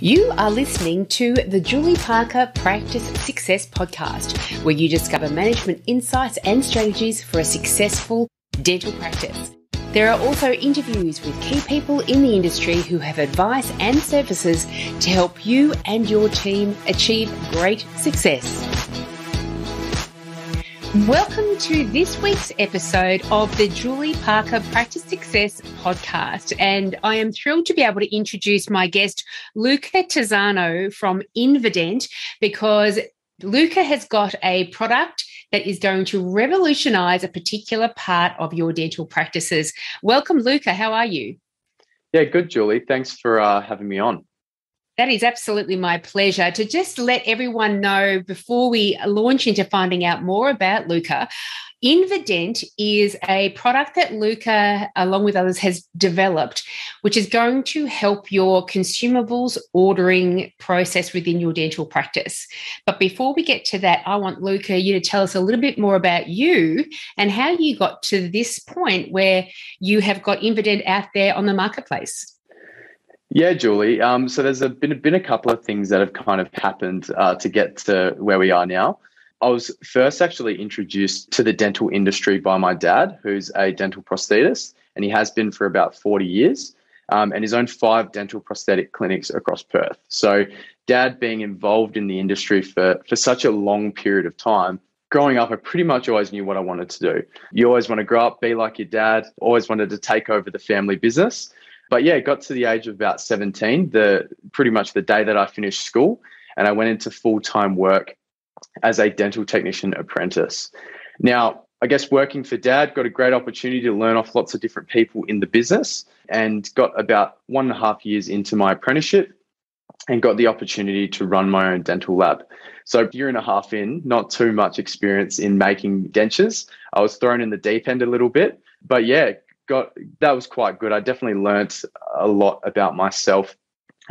You are listening to the Julie Parker Practice Success Podcast, where you discover management insights and strategies for a successful dental practice. There are also interviews with key people in the industry who have advice and services to help you and your team achieve great success. Welcome to this week's episode of the Julie Parker Practice Success Podcast. And I am thrilled to be able to introduce my guest, Luca Tizzano from Invedent, because Luca has got a product that is going to revolutionize a particular part of your dental practices. Welcome, Luca. How are you? Yeah, good, Julie. Thanks for having me on. That is absolutely my pleasure. To just let everyone know before we launch into finding out more about Luca, Invedent is a product that Luca, along with others, has developed, which is going to help your consumables ordering process within your dental practice. But before we get to that, I want Luca, you to tell us a little bit more about you and how you got to this point where you have got Invedent out there on the marketplace. Yeah, Julie. So there's been a couple of things that have kind of happened to get to where we are now. I was first actually introduced to the dental industry by my dad, who's a dental prosthetist, and he has been for about 40 years, and he's owned 5 dental prosthetic clinics across Perth. So Dad being involved in the industry for such a long period of time, growing up, I pretty much always knew what I wanted to do. You always want to grow up, be like your dad, always wanted to take over the family business. But yeah, it got to the age of about 17, pretty much the day that I finished school, and I went into full-time work as a dental technician apprentice. Now, I guess working for Dad, got a great opportunity to learn off lots of different people in the business, and got about 1.5 years into my apprenticeship and got the opportunity to run my own dental lab. So 1.5 years in, not too much experience in making dentures. I was thrown in the deep end a little bit, but yeah, that was quite good. I definitely learnt a lot about myself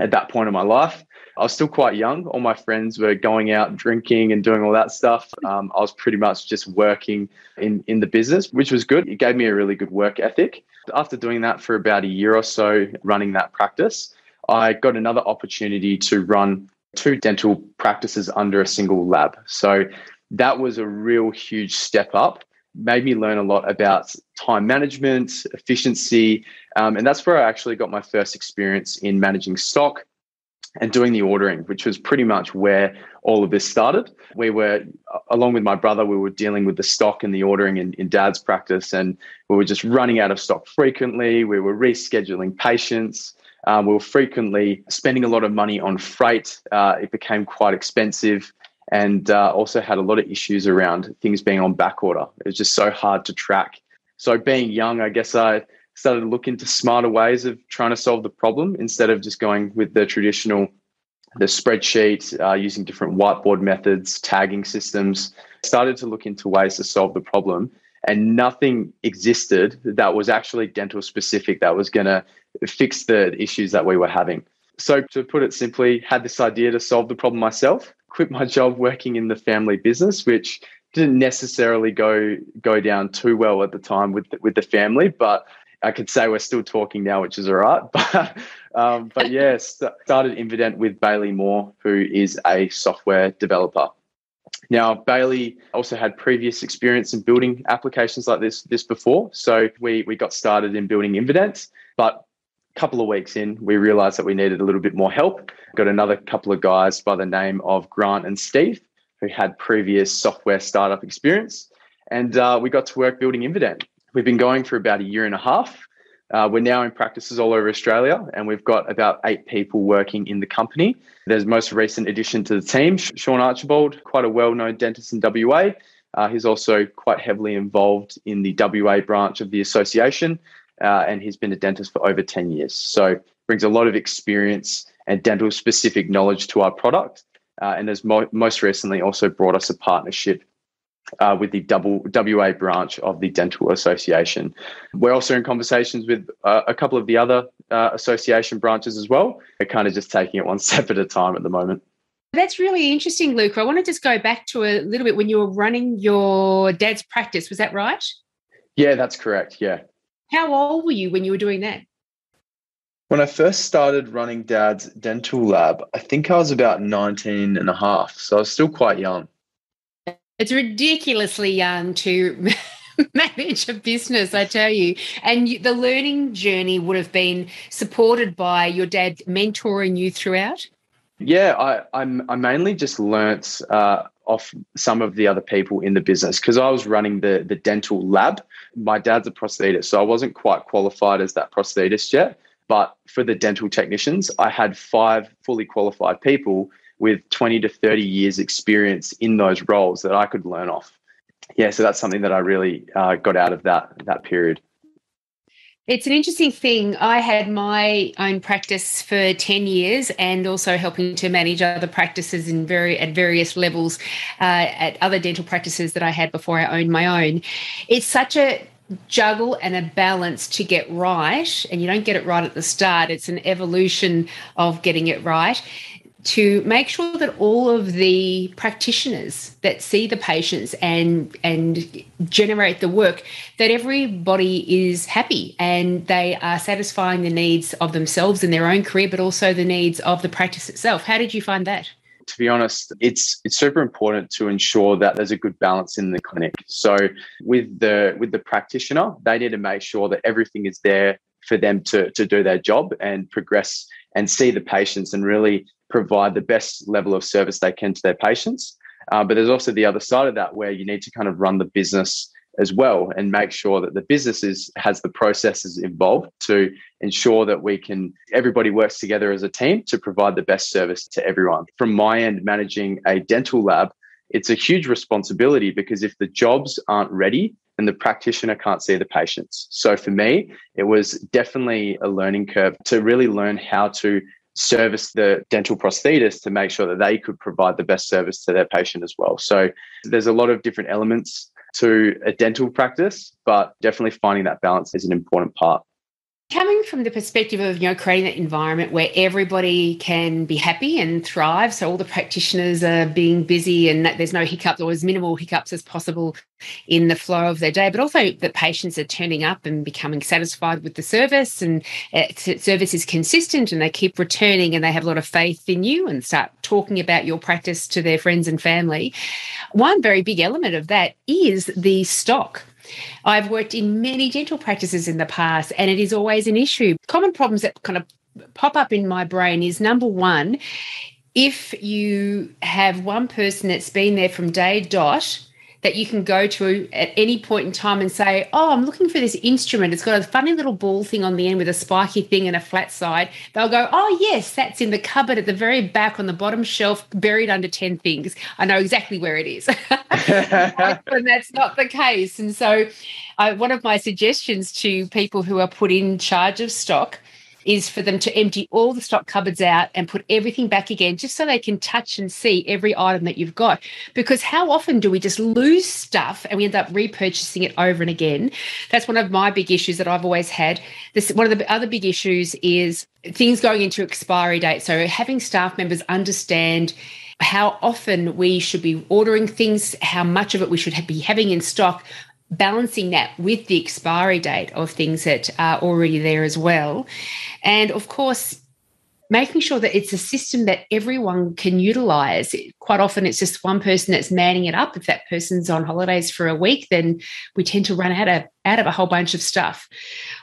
at that point in my life. I was still quite young. All my friends were going out drinking and doing all that stuff. I was pretty much just working in the business, which was good. It gave me a really good work ethic. After doing that for about a year or so, running that practice, I got another opportunity to run 2 dental practices under a single lab. So that was a real huge step up. Made me learn a lot about time management, efficiency, and that's where I actually got my first experience in managing stock and doing the ordering, which was pretty much where all of this started. We were, along with my brother, we were dealing with the stock and the ordering in Dad's practice, and we were just running out of stock frequently. We were rescheduling patients. We were frequently spending a lot of money on freight. It became quite expensive. And also had a lot of issues around things being on back order. It was just so hard to track. So being young, I guess I started to look into smarter ways of trying to solve the problem instead of just going with the spreadsheet, using different whiteboard methods, tagging systems. Started to look into ways to solve the problem, and nothing existed that was actually dental specific that was going to fix the issues that we were having. So to put it simply, had this idea to solve the problem myself. Quit my job working in the family business, which didn't necessarily go down too well at the time with the family, but I could say we're still talking now, which is all right. But yeah, started Invedent with Bailey Moore, who is a software developer. Now, Bailey also had previous experience in building applications like this before, so we got started in building Invedent, but couple of weeks in, we realized that we needed a little bit more help. Got another couple of guys by the name of Grant and Steve, who had previous software startup experience. And we got to work building Invedent. We've been going for about 1.5 years. We're now in practices all over Australia, and we've got about 8 people working in the company. There's most recent addition to the team, Sean Archibald, quite a well-known dentist in WA. He's also quite heavily involved in the WA branch of the association. And he's been a dentist for over 10 years. So brings a lot of experience and dental specific knowledge to our product. And has most recently also brought us a partnership with the WA branch of the Dental Association. We're also in conversations with a couple of the other association branches as well. We're kind of just taking it one step at a time at the moment. That's really interesting, Luca. I want to just go back to a little bit when you were running your dad's practice. Was that right? Yeah, that's correct. Yeah. How old were you when you were doing that? When I first started running Dad's dental lab, I think I was about 19 and a half. So I was still quite young. It's ridiculously young to manage a business, I tell you. And the learning journey would have been supported by your dad mentoring you throughout? Yeah, I mainly just learnt off some of the other people in the business because I was running the dental lab. My dad's a prosthetist, so I wasn't quite qualified as that prosthetist yet. But for the dental technicians, I had 5 fully qualified people with 20 to 30 years experience in those roles that I could learn off. Yeah, so that's something that I really got out of that period. It's an interesting thing. I had my own practice for 10 years and also helping to manage other practices at various levels at other dental practices that I had before I owned my own. It's such a juggle and a balance to get right, and you don't get it right at the start. It's an evolution of getting it right, to make sure that all of the practitioners that see the patients and generate the work, that everybody is happy and they are satisfying the needs of themselves in their own career, but also the needs of the practice itself. How did you find that? To be honest, it's super important to ensure that there's a good balance in the clinic. So with the practitioner, they need to make sure that everything is there for them to do their job and progress and see the patients and really provide the best level of service they can to their patients. But there's also the other side of that where you need to kind of run the business as well and make sure that the business has the processes involved to ensure that everybody works together as a team to provide the best service to everyone. From my end, managing a dental lab, it's a huge responsibility because if the jobs aren't ready, then the practitioner can't see the patients. So for me, it was definitely a learning curve to really learn how to service the dental prosthetist to make sure that they could provide the best service to their patient as well. So there's a lot of different elements to a dental practice, but definitely finding that balance is an important part. Coming from the perspective of, creating that environment where everybody can be happy and thrive, so all the practitioners are being busy and that there's no hiccups or as minimal hiccups as possible in the flow of their day, but also that patients are turning up and becoming satisfied with the service and service is consistent and they keep returning and they have a lot of faith in you and start talking about your practice to their friends and family. One very big element of that is the stock. I've worked in many dental practices in the past, and it is always an issue. Common problems that kind of pop up in my brain is, number one, if you have one person that's been there from day dot that you can go to at any point in time and say, oh, I'm looking for this instrument. It's got a funny little ball thing on the end with a spiky thing and a flat side. They'll go, oh, yes, that's in the cupboard at the very back on the bottom shelf, buried under 10 things. I know exactly where it is. And that's not the case. And so one of my suggestions to people who are put in charge of stock is for them to empty all the stock cupboards out and put everything back again, just so they can touch and see every item that you've got. Because how often do we just lose stuff and we end up repurchasing it over and again? That's one of my big issues that I've always had. One of the other big issues is things going into expiry date. So having staff members understand how often we should be ordering things, how much of it we should be having in stock, balancing that with the expiry date of things that are already there as well. And of course, making sure that it's a system that everyone can utilize. Quite often it's just one person that's manning it up. If that person's on holidays for a week, then we tend to run out of a whole bunch of stuff.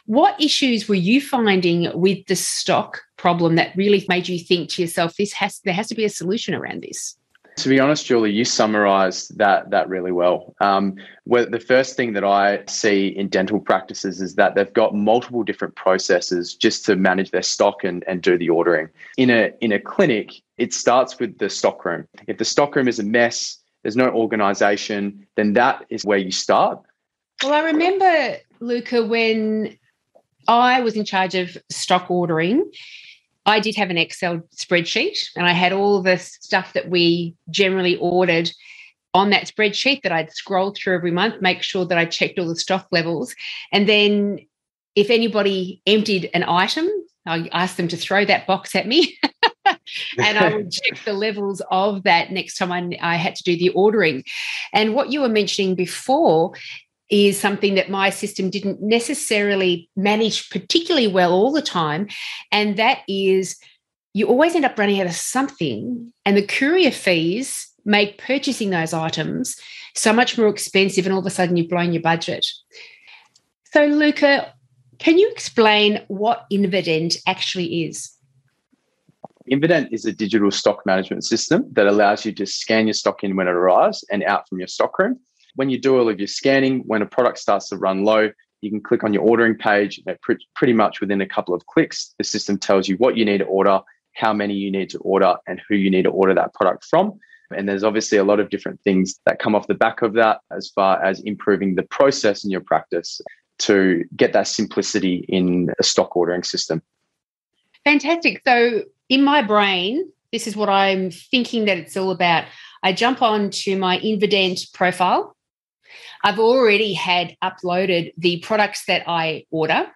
What issues were you finding with the stock problem that really made you think to yourself, there has to be a solution around this? To be honest, Julie, you summarised that really well. The first thing that I see in dental practices is that they've got multiple different processes just to manage their stock and do the ordering. In a clinic, it starts with the stockroom. If the stockroom is a mess, there's no organisation, then that is where you start. Well, I remember, Luca, when I was in charge of stock ordering, I did have an Excel spreadsheet and I had all the stuff that we generally ordered on that spreadsheet that I'd scroll through every month, make sure that I checked all the stock levels. And then if anybody emptied an item, I asked them to throw that box at me and I would check the levels of that next time I had to do the ordering. And what you were mentioning before, is something that my system didn't necessarily manage particularly well all the time. And that is, you always end up running out of something, and the courier fees make purchasing those items so much more expensive, and all of a sudden you've blown your budget. So, Luca, can you explain what Invedent actually is? Invedent is a digital stock management system that allows you to scan your stock in when it arrives and out from your stockroom. When you do all of your scanning, when a product starts to run low, you can click on your ordering page. Pretty much within a couple of clicks, the system tells you what you need to order, how many you need to order, and who you need to order that product from. And there's obviously a lot of different things that come off the back of that, as far as improving the process in your practice to get that simplicity in a stock ordering system. Fantastic. So in my brain, this is what I'm thinking that it's all about. I jump on to my Invedent profile. I've already had uploaded the products that I order,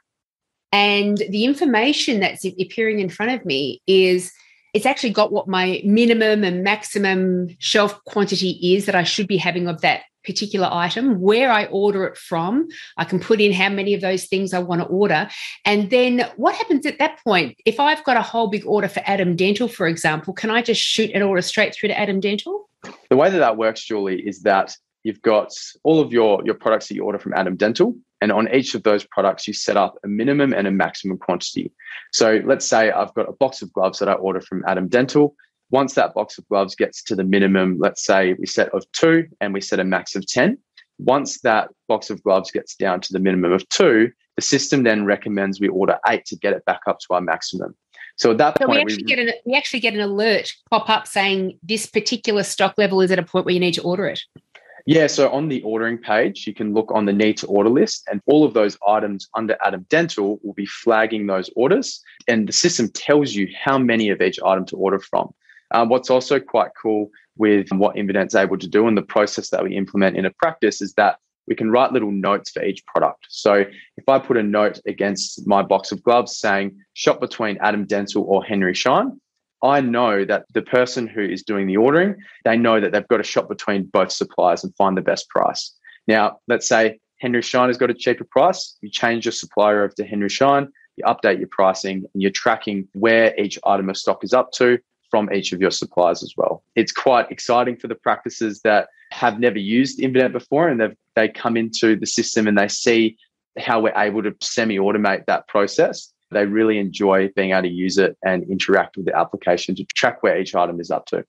and the information that's appearing in front of me is, it's actually got what my minimum and maximum shelf quantity is that I should be having of that particular item, where I order it from. I can put in how many of those things I want to order. And then what happens at that point? If I've got a whole big order for Adam Dental, for example, can I just shoot an order straight through to Adam Dental? The way that works, Julie, is that you've got all of your products that you order from Adam Dental, and on each of those products, you set up a minimum and a maximum quantity. So let's say I've got a box of gloves that I order from Adam Dental. Once that box of gloves gets to the minimum, let's say we set of 2 and we set a max of 10. Once that box of gloves gets down to the minimum of 2, the system then recommends we order 8 to get it back up to our maximum. So at that point, we actually get an alert pop up saying this particular stock level is at a point where you need to order it. Yeah, so on the ordering page, you can look on the need to order list, and all of those items under Adam Dental will be flagging those orders, and the system tells you how many of each item to order from. What's also quite cool with what Invedent's able to do and the process that we implement in a practice is that we can write little notes for each product. So if I put a note against my box of gloves saying shop between Adam Dental or Henry Schein, I know that the person who is doing the ordering, they know that they've got to shop between both suppliers and find the best price. Now, let's say Henry Schein has got a cheaper price. You change your supplier over to Henry Schein, you update your pricing, and you're tracking where each item of stock is up to from each of your suppliers as well. It's quite exciting for the practices that have never used Invedent before, and they come into the system and they see how we're able to semi-automate that process. They really enjoy being able to use it and interact with the application to track where each item is up to.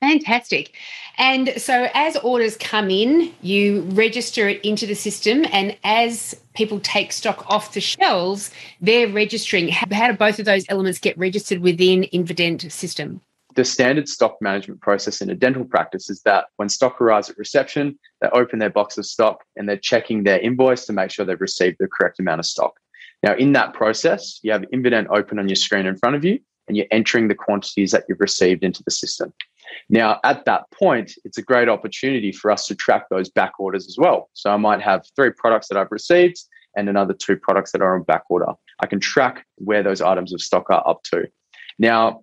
Fantastic. And so as orders come in, you register it into the system, and as people take stock off the shelves, they're registering. How do both of those elements get registered within Invedent system? The standard stock management process in a dental practice is that when stock arrives at reception, they open their box of stock and they're checking their invoice to make sure they've received the correct amount of stock. Now, in that process, you have Invedent open on your screen in front of you, and you're entering the quantities that you've received into the system. Now, at that point, it's a great opportunity for us to track those back orders as well. So I might have 3 products that I've received and another 2 products that are on back order. I can track where those items of stock are up to. Now,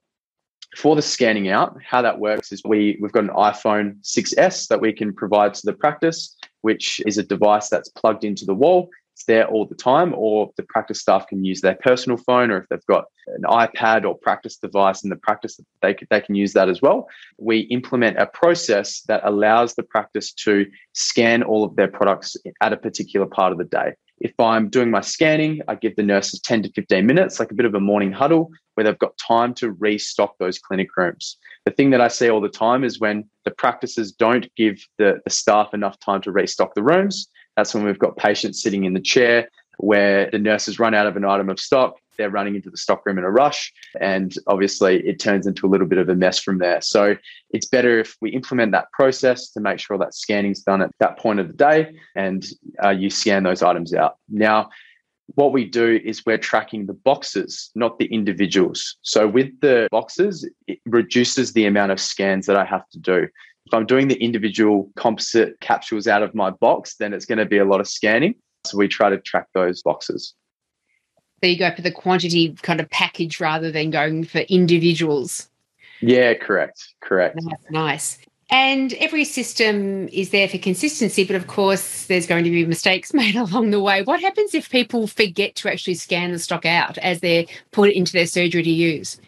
for the scanning out, how that works is we've got an iPhone 6S that we can provide to the practice, which is a device that's plugged into the wall. It's there all the time, or the practice staff can use their personal phone, or if they've got an iPad or practice device in the practice, they can use that as well. We implement a process that allows the practice to scan all of their products at a particular part of the day. If I'm doing my scanning, I give the nurses 10 to 15 minutes, like a bit of a morning huddle, where they've got time to restock those clinic rooms. The thing that I see all the time is when the practices don't give the staff enough time to restock the rooms, that's when we've got patients sitting in the chair where the nurses run out of an item of stock, they're running into the stockroom in a rush, and obviously it turns into a little bit of a mess from there. So it's better if we implement that process to make sure that scanning's done at that point of the day and you scan those items out. Now, what we do is we're tracking the boxes, not the individuals. So with the boxes, it reduces the amount of scans that I have to do. If I'm doing the individual composite capsules out of my box, then it's going to be a lot of scanning. So we try to track those boxes. So you go for the quantity kind of package rather than going for individuals. Yeah, correct. That's nice. And every system is there for consistency, but of course, there's going to be mistakes made along the way. What happens if people forget to actually scan the stock out as they're put into their surgery to use?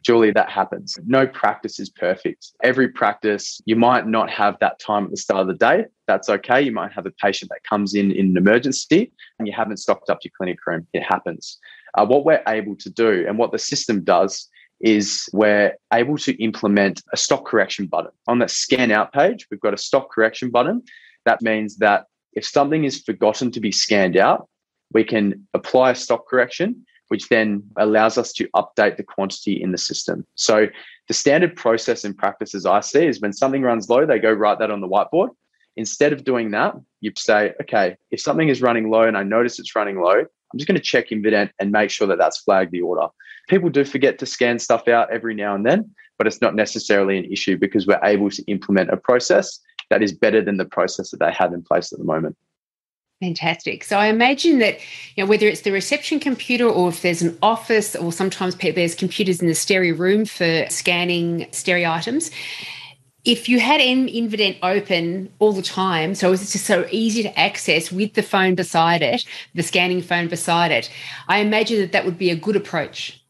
Julie, that happens. No practice is perfect. Every practice, you might not have that time at the start of the day. That's okay. You might have a patient that comes in an emergency and you haven't stocked up your clinic room. It happens. What we're able to do and what the system does is we're able to implement a stock correction button. On that scan out page, we've got a stock correction button. That means that if something is forgotten to be scanned out, we can apply a stock correction, which then allows us to update the quantity in the system. So the standard process in practice, as I see, is when something runs low, they go write that on the whiteboard. Instead of doing that, you say, okay, if something is running low and I notice it's running low, I'm just going to check Invedent and make sure that that's flagged the order. People do forget to scan stuff out every now and then, but it's not necessarily an issue because we're able to implement a process that is better than the process that they have in place at the moment. Fantastic. So I imagine that, whether it's the reception computer or if there's an office or sometimes there's computers in the stereo room for scanning stereo items, if you had Invedent open all the time, so it's just so easy to access with the phone beside it, the scanning phone beside it, I imagine that would be a good approach.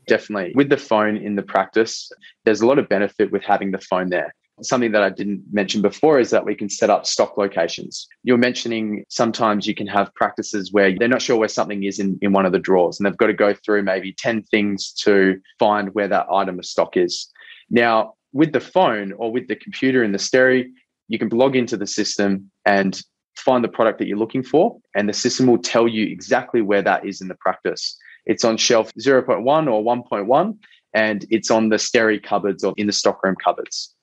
Definitely. With the phone in the practice, there's a lot of benefit with having the phone there. Something that I didn't mention before is that we can set up stock locations. You're mentioning sometimes you can have practices where they're not sure where something is in one of the drawers and they've got to go through maybe 10 things to find where that item of stock is. Now, with the phone or with the computer in the stereo, you can log into the system and find the product that you're looking for, and the system will tell you exactly where that is in the practice. It's on shelf 0.1 or 1.1, and it's on the stereo cupboards or in the stockroom cupboards.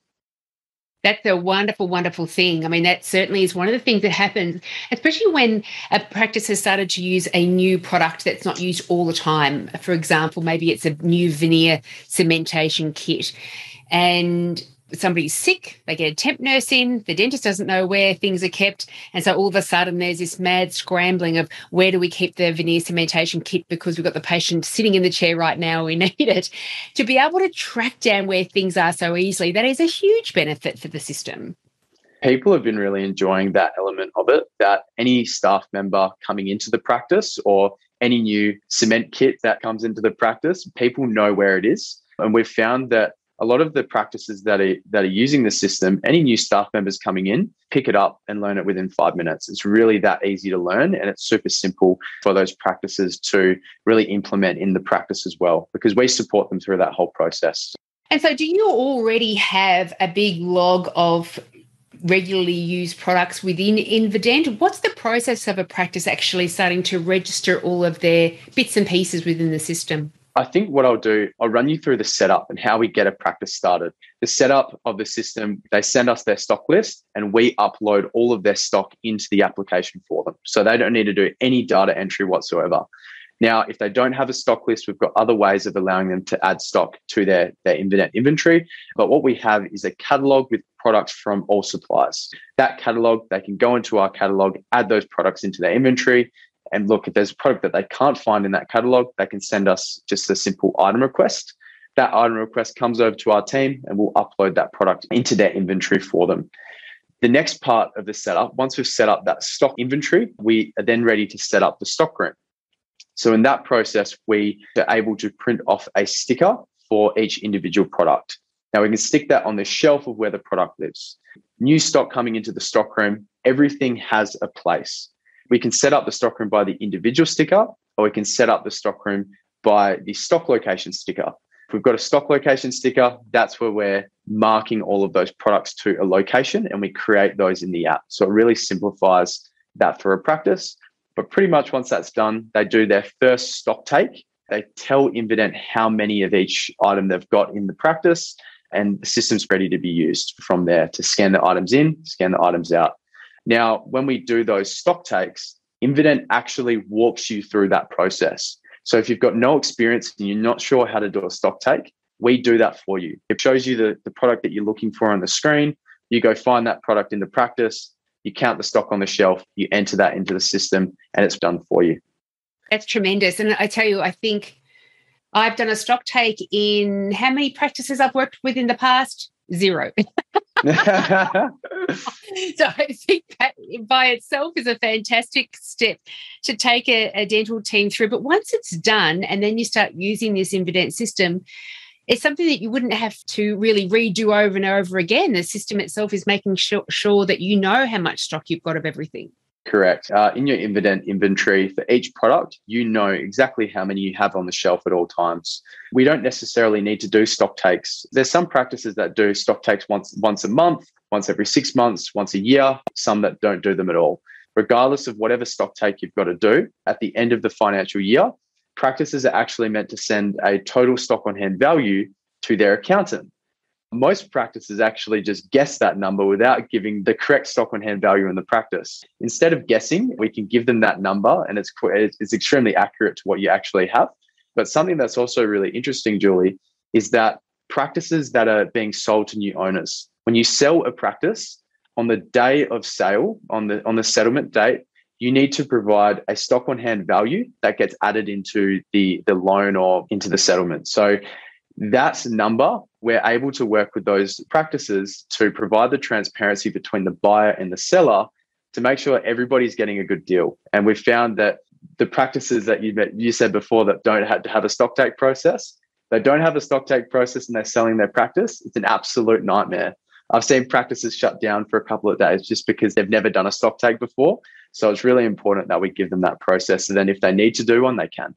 That's a wonderful, wonderful thing. I mean, that certainly is one of the things that happens, especially when a practice has started to use a new product that's not used all the time. For example, maybe it's a new veneer cementation kit and somebody's sick, they get a temp nurse in, the dentist doesn't know where things are kept, and so all of a sudden there's this mad scrambling of where do we keep the veneer cementation kit because we've got the patient sitting in the chair right now, we need it. To be able to track down where things are so easily, that is a huge benefit for the system. People have been really enjoying that element of it, that any staff member coming into the practice or any new cement kit that comes into the practice, people know where it is. And we've found that a lot of the practices that are using the system, any new staff members coming in, pick it up and learn it within 5 minutes. It's really that easy to learn, and it's super simple for those practices to really implement in the practice as well, because we support them through that whole process. And so do you already have a big log of regularly used products within Invedent? What's the process of a practice actually starting to register all of their bits and pieces within the system? I think what I'll do, I'll run you through the setup and how we get a practice started. The setup of the system, they send us their stock list and we upload all of their stock into the application for them. So they don't need to do any data entry whatsoever. Now, if they don't have a stock list, we've got other ways of allowing them to add stock to their Invedent inventory. But what we have is a catalog with products from all suppliers. That catalog, they can go into our catalog, add those products into their inventory. And look, if there's a product that they can't find in that catalog, they can send us just a simple item request. That item request comes over to our team and we'll upload that product into their inventory for them. The next part of the setup, once we've set up that stock inventory, we are then ready to set up the stock room. So in that process, we are able to print off a sticker for each individual product. Now we can stick that on the shelf of where the product lives. New stock coming into the stock room, everything has a place. We can set up the stockroom by the individual sticker, or we can set up the stockroom by the stock location sticker. If we've got a stock location sticker, that's where we're marking all of those products to a location and we create those in the app. So it really simplifies that for a practice. But pretty much once that's done, they do their first stock take. They tell Invedent how many of each item they've got in the practice, and the system's ready to be used from there to scan the items in, scan the items out. Now, when we do those stock takes, Invedent actually walks you through that process. So if you've got no experience and you're not sure how to do a stock take, we do that for you. It shows you the product that you're looking for on the screen. You go find that product in the practice, you count the stock on the shelf, you enter that into the system, and it's done for you. That's tremendous. And I tell you, I think I've done a stock take in how many practices I've worked with in the past? 0. So I think that by itself is a fantastic step to take a dental team through. But once it's done and then you start using this Invedent system, it's something that you wouldn't have to really redo over and over again. The system itself is making sure that you know how much stock you've got of everything. Correct. In your Invedent inventory for each product, you know exactly how many you have on the shelf at all times. We don't necessarily need to do stock takes. There's some practices that do stock takes once a month, once every 6 months, once a year, some that don't do them at all. Regardless of whatever stock take you've got to do, at the end of the financial year, practices are actually meant to send a total stock on hand value to their accountant. Most practices actually just guess that number without giving the correct stock on hand value in the practice. Instead of guessing, we can give them that number and it's extremely accurate to what you actually have. But something that's also really interesting, Julie, is that practices that are being sold to new owners, when you sell a practice on the day of sale, on the settlement date, you need to provide a stock on hand value that gets added into the loan or into the settlement. So that number, we're able to work with those practices to provide the transparency between the buyer and the seller to make sure everybody's getting a good deal. And we've found that the practices that you said before that don't have to have a stock take process, they don't have a stock take process and they're selling their practice. It's an absolute nightmare. I've seen practices shut down for a couple of days just because they've never done a stock take before. So it's really important that we give them that process. And then if they need to do one, they can.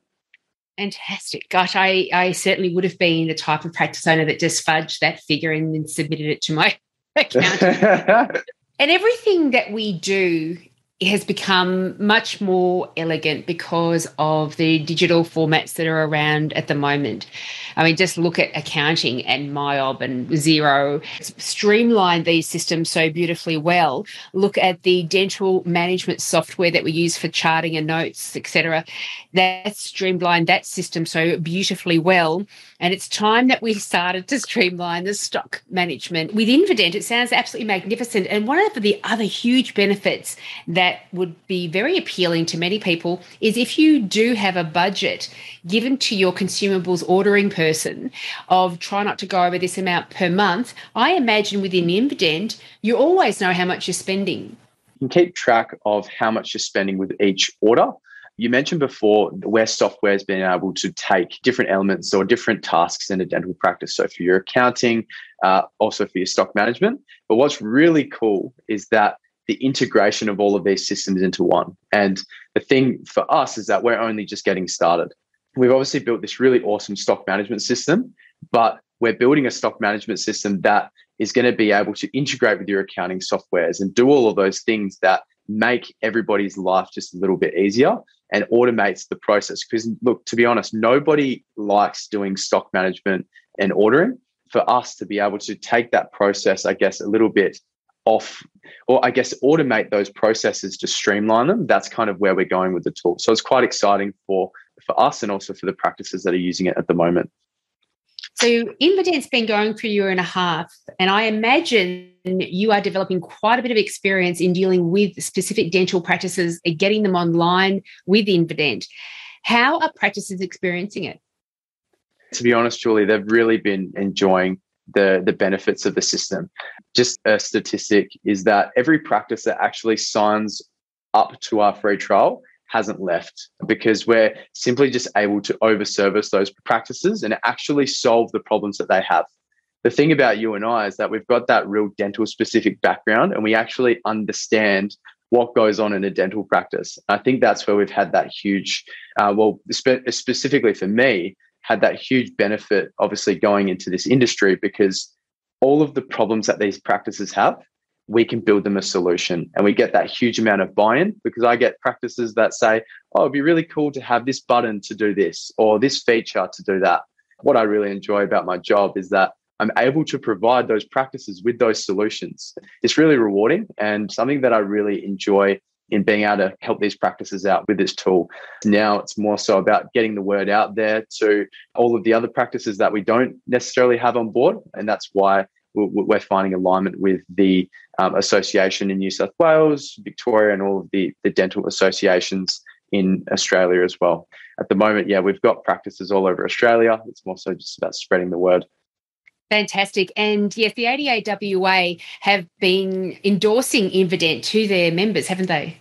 Fantastic. Gosh, I certainly would have been the type of practice owner that just fudged that figure and then submitted it to my accountant. And everything that we do has become much more elegant because of the digital formats that are around at the moment. I mean, just look at accounting and MyOb and Xero. Streamline these systems so beautifully well. Look at the dental management software that we use for charting and notes, etc. That's streamlined that system so beautifully well. And it's time that we started to streamline the stock management. With Invedent, it sounds absolutely magnificent. And one of the other huge benefits that would be very appealing to many people is if you do have a budget given to your consumables ordering person of try not to go over this amount per month, I imagine within Invedent, you always know how much you're spending. You can keep track of how much you're spending with each order. You mentioned before where software has been able to take different elements or different tasks in a dental practice. So for your accounting, also for your stock management. But what's really cool is that the integration of all of these systems into one. And the thing for us is that we're only just getting started. We've obviously built this really awesome stock management system, but we're building a stock management system that is going to be able to integrate with your accounting softwares and do all of those things that make everybody's life just a little bit easier and automates the process. Because look, to be honest, nobody likes doing stock management and ordering. For us to be able to take that process, I guess, a little bit off, or I guess automate those processes to streamline them, that's kind of where we're going with the tool. So it's quite exciting for us and also for the practices that are using it at the moment. So Invedent's been going for a year and a half, and I imagine you are developing quite a bit of experience in dealing with specific dental practices and getting them online with Invedent. How are practices experiencing it? To be honest, Julie, they've really been enjoying the benefits of the system. Just a statistic is that every practice that actually signs up to our free trial hasn't left, because we're simply just able to over-service those practices and actually solve the problems that they have. The thing about you and I is that we've got that real dental specific background and we actually understand what goes on in a dental practice. I think that's where we've had that huge, specifically for me, had that huge benefit, obviously, going into this industry, because all of the problems that these practices have, we can build them a solution, and we get that huge amount of buy-in, because I get practices that say, oh, it'd be really cool to have this button to do this or this feature to do that. What I really enjoy about my job is that I'm able to provide those practices with those solutions. It's really rewarding and something that I really enjoy in being able to help these practices out with this tool. Now it's more so about getting the word out there to all of the other practices that we don't necessarily have on board. And that's why we're finding alignment with the association in New South Wales, Victoria, and all of the dental associations in Australia as well. At the moment, yeah, we've got practices all over Australia. It's more so just about spreading the word. Fantastic. And yes, the ADAWA have been endorsing Invedent to their members, haven't they?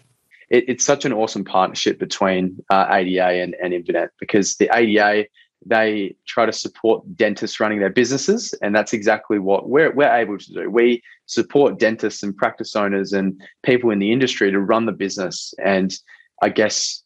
It's such an awesome partnership between ADA and Invedent, because the ADA, they try to support dentists running their businesses, and that's exactly what we're able to do. We support dentists and practice owners and people in the industry to run the business. And I guess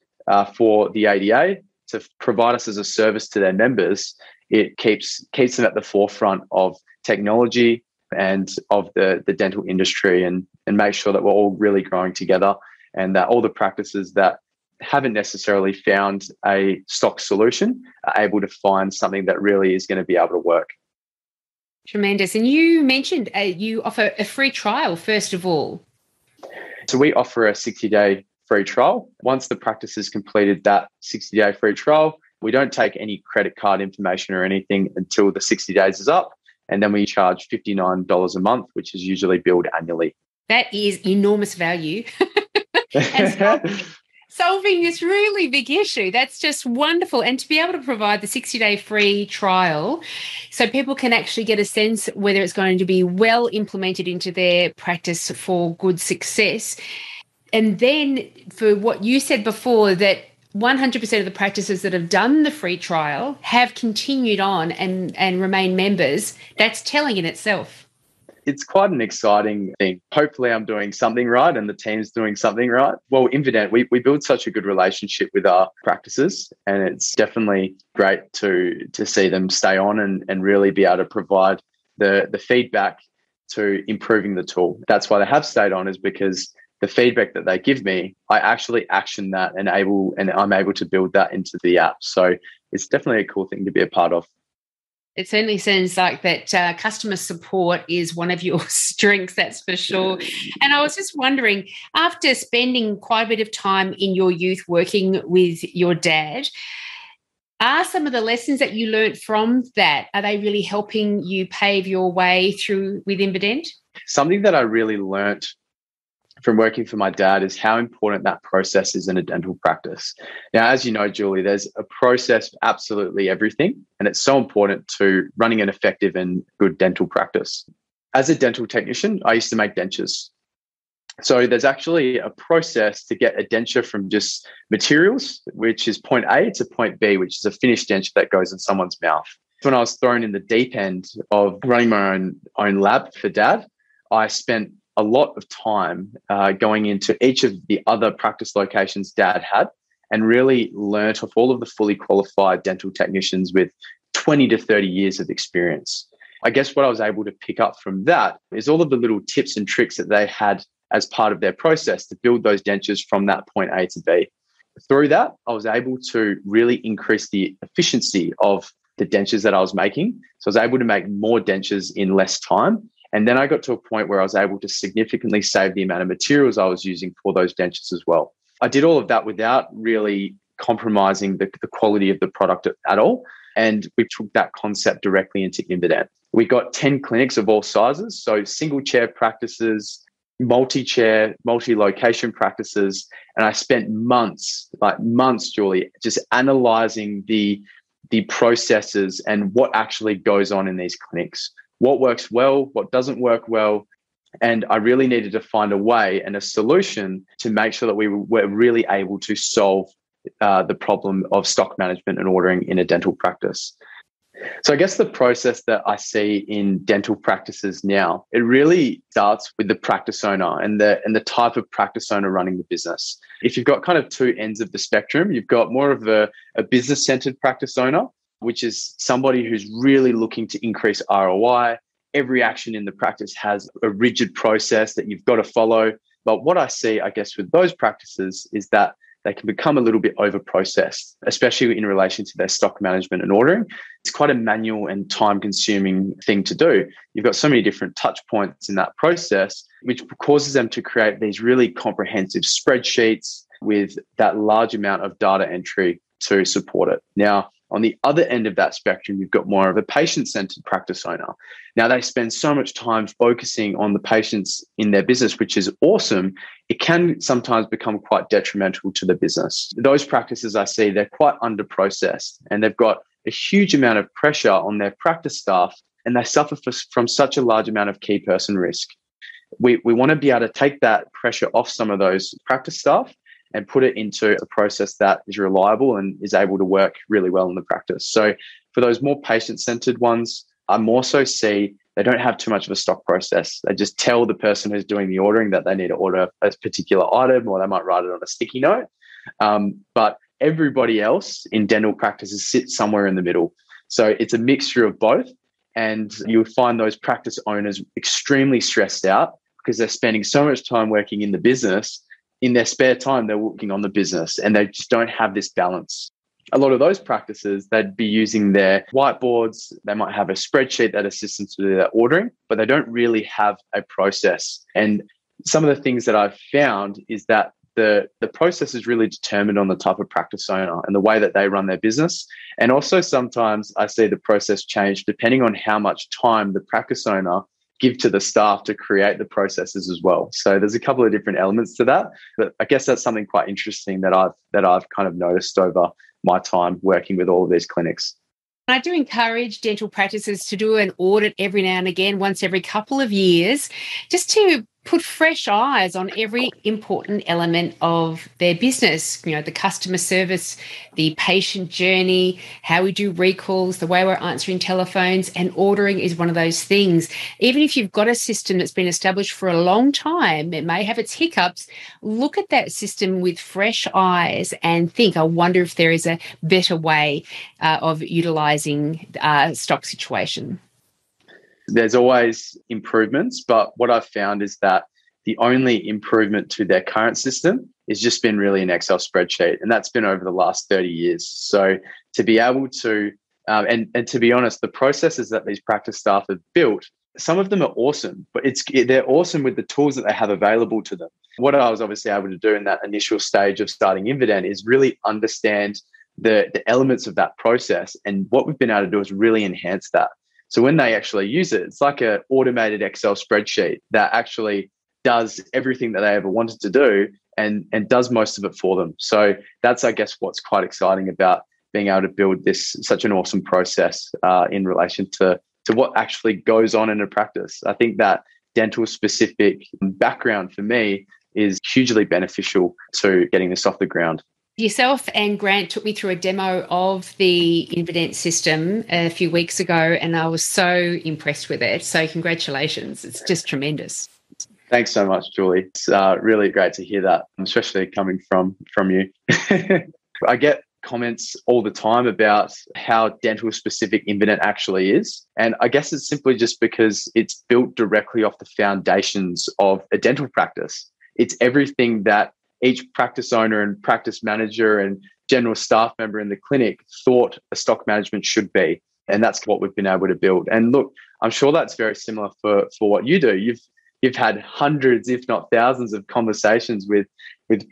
for the ADA to provide us as a service to their members, it keeps them at the forefront of technology and of the dental industry, and make sure that we're all really growing together, and that all the practices that haven't necessarily found a stock solution are able to find something that really is going to be able to work. Tremendous. And you mentioned you offer a free trial, first of all. So we offer a 60-day free trial. Once the practice has completed that 60-day free trial, we don't take any credit card information or anything until the 60 days is up. And then we charge $59 a month, which is usually billed annually. That is enormous value. And solving this really big issue. That's just wonderful. And to be able to provide the 60-day free trial so people can actually get a sense whether it's going to be well implemented into their practice for good success. And then for what you said before, that 100% of the practices that have done the free trial have continued on and remain members, that's telling in itself. It's quite an exciting thing. Hopefully I'm doing something right and the team's doing something right. Well, Invedent, we build such a good relationship with our practices, and it's definitely great to see them stay on and really be able to provide the feedback to improving the tool. That's why they have stayed on, is because the feedback that they give me, I actually action that and I'm able to build that into the app. So it's definitely a cool thing to be a part of. It certainly seems like that customer support is one of your strengths, that's for sure. And I was just wondering, after spending quite a bit of time in your youth working with your dad, are some of the lessons that you learnt from that, are they really helping you pave your way through with Invedent? Something that I really learnt from working for my dad is how important that process is in a dental practice. Now, as you know, Julie, there's a process for absolutely everything, and it's so important to running an effective and good dental practice. As a dental technician, I used to make dentures. So there's actually a process to get a denture from just materials, which is point A, to point B, which is a finished denture that goes in someone's mouth. When I was thrown in the deep end of running my own lab for dad, I spent a lot of time going into each of the other practice locations dad had, and really learnt off all of the fully qualified dental technicians with 20 to 30 years of experience. I guess what I was able to pick up from that is all of the little tips and tricks that they had as part of their process to build those dentures from that point A to B. Through that, I was able to really increase the efficiency of the dentures that I was making. So I was able to make more dentures in less time. And then I got to a point where I was able to significantly save the amount of materials I was using for those dentures as well. I did all of that without really compromising the quality of the product at all. And we took that concept directly into Invedent. We got 10 clinics of all sizes, so single chair practices, multi-chair, multi-location practices. And I spent months, Julie, just analyzing the processes and what actually goes on in these clinics. What works well, what doesn't work well. And I really needed to find a way and a solution to make sure that we were really able to solve the problem of stock management and ordering in a dental practice. So I guess the process that I see in dental practices now, it really starts with the practice owner and the type of practice owner running the business. If you've got kind of two ends of the spectrum, you've got more of a business-centered practice owner, which is somebody who's really looking to increase ROI. Every action in the practice has a rigid process that you've got to follow. But what I see, I guess, with those practices is that they can become a little bit over-processed, especially in relation to their stock management and ordering. It's quite a manual and time-consuming thing to do. You've got so many different touch points in that process, which causes them to create these really comprehensive spreadsheets with that large amount of data entry to support it. Now, on the other end of that spectrum, you've got more of a patient-centered practice owner. Now, they spend so much time focusing on the patients in their business, which is awesome. It can sometimes become quite detrimental to the business. Those practices I see, they're quite under-processed, and they've got a huge amount of pressure on their practice staff and they suffer from such a large amount of key person risk. We want to be able to take that pressure off some of those practice staff and put it into a process that is reliable and is able to work really well in the practice. So for those more patient-centered ones, I more so see they don't have too much of a stock process. They just tell the person who's doing the ordering that they need to order a particular item, or they might write it on a sticky note. But everybody else in dental practices sits somewhere in the middle. So it's a mixture of both. And you'll find those practice owners extremely stressed out because they're spending so much time working in the business. In their spare time, they're working on the business, and they just don't have this balance. A lot of those practices, they'd be using their whiteboards. They might have a spreadsheet that assists them to do their ordering, but they don't really have a process. And some of the things that I've found is that the process is really determined on the type of practice owner and the way that they run their business. And also sometimes I see the process change depending on how much time the practice owner give to the staff to create the processes as well. So there's a couple of different elements to that, but I guess that's something quite interesting that I've kind of noticed over my time working with all of these clinics. I do encourage dental practices to do an audit every now and again, once every couple of years, just to put fresh eyes on every important element of their business. You know, the customer service, the patient journey, how we do recalls, the way we're answering telephones, and ordering is one of those things. Even if you've got a system that's been established for a long time, it may have its hiccups. Look at that system with fresh eyes and think, I wonder if there is a better way of utilising stock situation. There's always improvements, but what I've found is that the only improvement to their current system has just been really an Excel spreadsheet, and that's been over the last 30 years. So to be able to, and to be honest, the processes that these practice staff have built, some of them are awesome, but they're awesome with the tools that they have available to them. What I was obviously able to do in that initial stage of starting Invedent is really understand the elements of that process, and what we've been able to do is really enhance that. So when they actually use it, it's like an automated Excel spreadsheet that actually does everything that they ever wanted to do and does most of it for them. So that's, I guess, what's quite exciting about being able to build such an awesome process in relation to what actually goes on in a practice. I think that dental specific background for me is hugely beneficial to getting this off the ground. Yourself and Grant took me through a demo of the Invedent system a few weeks ago, and I was so impressed with it. So congratulations. It's just tremendous. Thanks so much, Julie. It's really great to hear that, especially coming from you. I get comments all the time about how dental specific Invedent actually is. And I guess it's simply just because it's built directly off the foundations of a dental practice. It's everything that each practice owner and practice manager and general staff member in the clinic thought a stock management should be. And that's what we've been able to build. And look, I'm sure that's very similar for what you do. You've had hundreds, if not thousands, of conversations with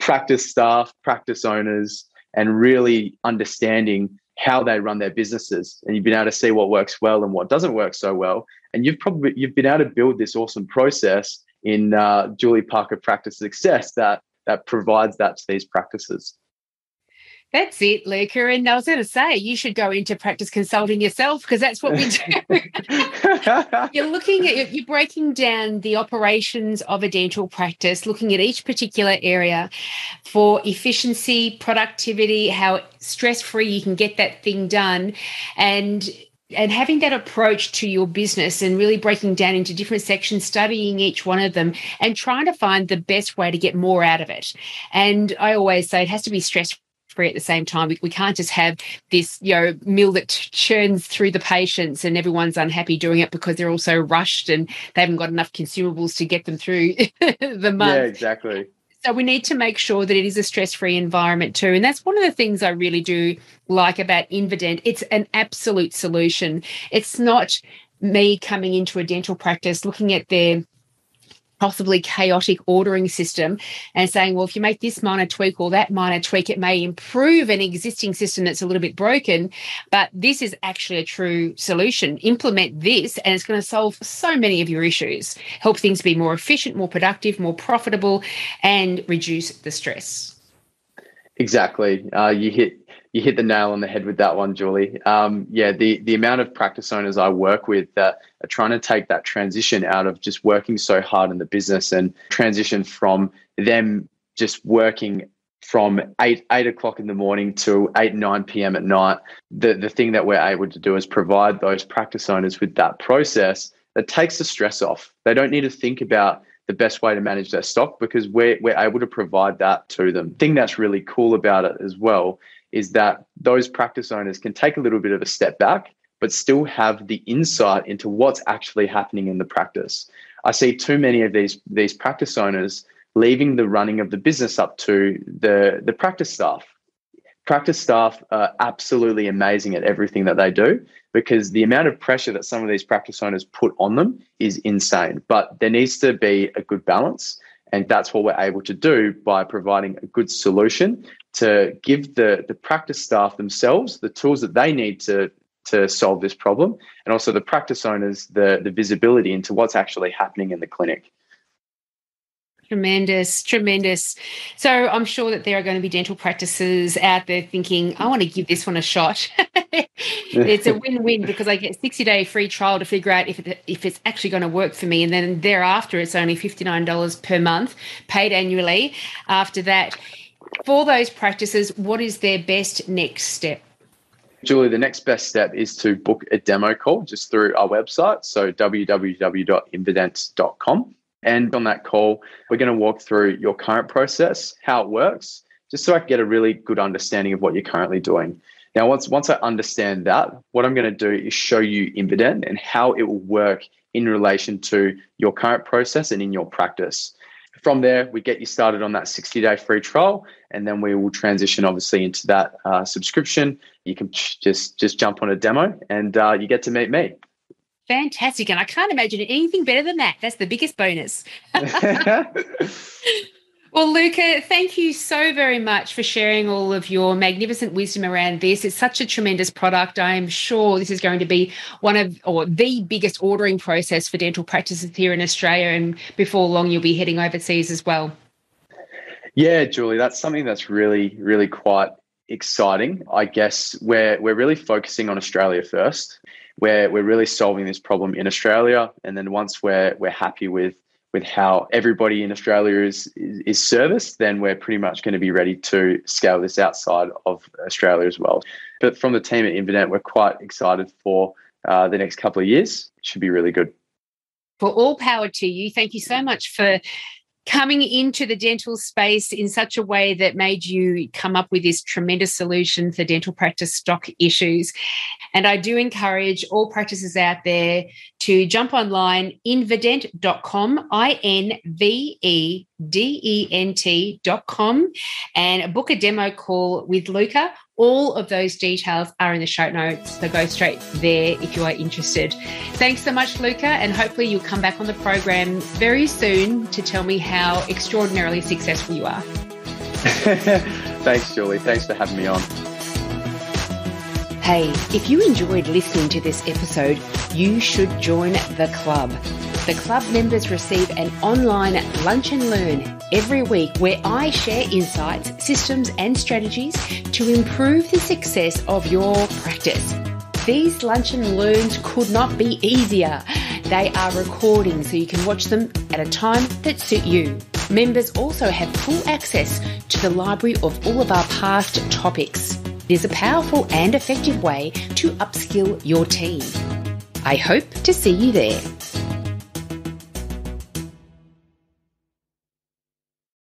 practice staff, practice owners, and really understanding how they run their businesses. And you've been able to see what works well and what doesn't work so well. And you've been able to build this awesome process in Julie Parker Practice Success that provides that to these practices. That's it, Luca. And I was going to say, you should go into practice consulting yourself, because that's what we do. You're breaking down the operations of a dental practice, looking at each particular area for efficiency, productivity, how stress-free you can get that thing done, and having that approach to your business and really breaking down into different sections, studying each one of them and trying to find the best way to get more out of it. And I always say it has to be stress-free at the same time. We can't just have this, mill that churns through the patients and everyone's unhappy doing it because they're also rushed and they haven't got enough consumables to get them through the month. Yeah, exactly. So we need to make sure that it is a stress-free environment too. And that's one of the things I really do like about Invedent. It's an absolute solution. It's not me coming into a dental practice, looking at their possibly chaotic ordering system and saying, well, if you make this minor tweak or that minor tweak, it may improve an existing system that's a little bit broken, but this is actually a true solution. Implement this and it's going to solve so many of your issues, help things be more efficient, more productive, more profitable, and reduce the stress. Exactly. You You hit the nail on the head with that one, Julie. The amount of practice owners I work with that are trying to take that transition out of just working so hard in the business and transition from them just working from 8 o'clock in the morning to 9 p.m. at night. The thing that we're able to do is provide those practice owners with that process that takes the stress off. They don't need to think about the best way to manage their stock because we're able to provide that to them. The thing that's really cool about it as well is that those practice owners can take a little bit of a step back, but still have the insight into what's actually happening in the practice. I see too many of these practice owners leaving the running of the business up to the practice staff. Practice staff are absolutely amazing at everything that they do because the amount of pressure that some of these practice owners put on them is insane. But there needs to be a good balance. And that's what we're able to do by providing a good solution to give the practice staff themselves the tools that they need to solve this problem, and also the practice owners the visibility into what's actually happening in the clinic. Tremendous, tremendous. So I'm sure that there are going to be dental practices out there thinking, I want to give this one a shot. It's a win-win because I get a 60-day free trial to figure out if it's actually going to work for me. And then thereafter, it's only $59 per month, paid annually. After that, for those practices, what is their best next step? Julie, the next best step is to book a demo call just through our website, so www.invedent.com. And on that call, we're going to walk through your current process, how it works, just so I can get a really good understanding of what you're currently doing. Now, once I understand that, what I'm going to do is show you Invedent and how it will work in relation to your current process and in your practice. From there, we get you started on that 60-day free trial, and then we will transition obviously into that subscription. You can just jump on a demo and you get to meet me. Fantastic. And I can't imagine anything better than that. That's the biggest bonus. Well, Luca, thank you so very much for sharing all of your magnificent wisdom around this. It's such a tremendous product. I'm sure this is going to be the biggest ordering process for dental practices here in Australia. And before long, you'll be heading overseas as well. Yeah, Julie, that's something that's really, really quite exciting. I guess we're really focusing on Australia first. We're really solving this problem in Australia. And then once we're happy with how everybody in Australia is serviced, then we're pretty much going to be ready to scale this outside of Australia as well. But from the team at Invedent, we're quite excited for the next couple of years. It should be really good. Well, all power to you. Thank you so much for coming into the dental space in such a way that made you come up with this tremendous solution for dental practice stock issues. And I do encourage all practices out there to jump online, invedent.com, INVEDENT.com, and book a demo call with Luca. All of those details are in the show notes, so go straight there if you are interested. Thanks so much, Luca, and hopefully you'll come back on the program very soon to tell me how extraordinarily successful you are. Thanks, Julie. Thanks for having me on. Hey, if you enjoyed listening to this episode, you should join the club. The club members receive an online lunch and learn every week where I share insights, systems and strategies to improve the success of your practice. These lunch and learns could not be easier. They are recording so you can watch them at a time that suit you. Members also have full access to the library of all of our past topics. It is a powerful and effective way to upskill your team. I hope to see you there.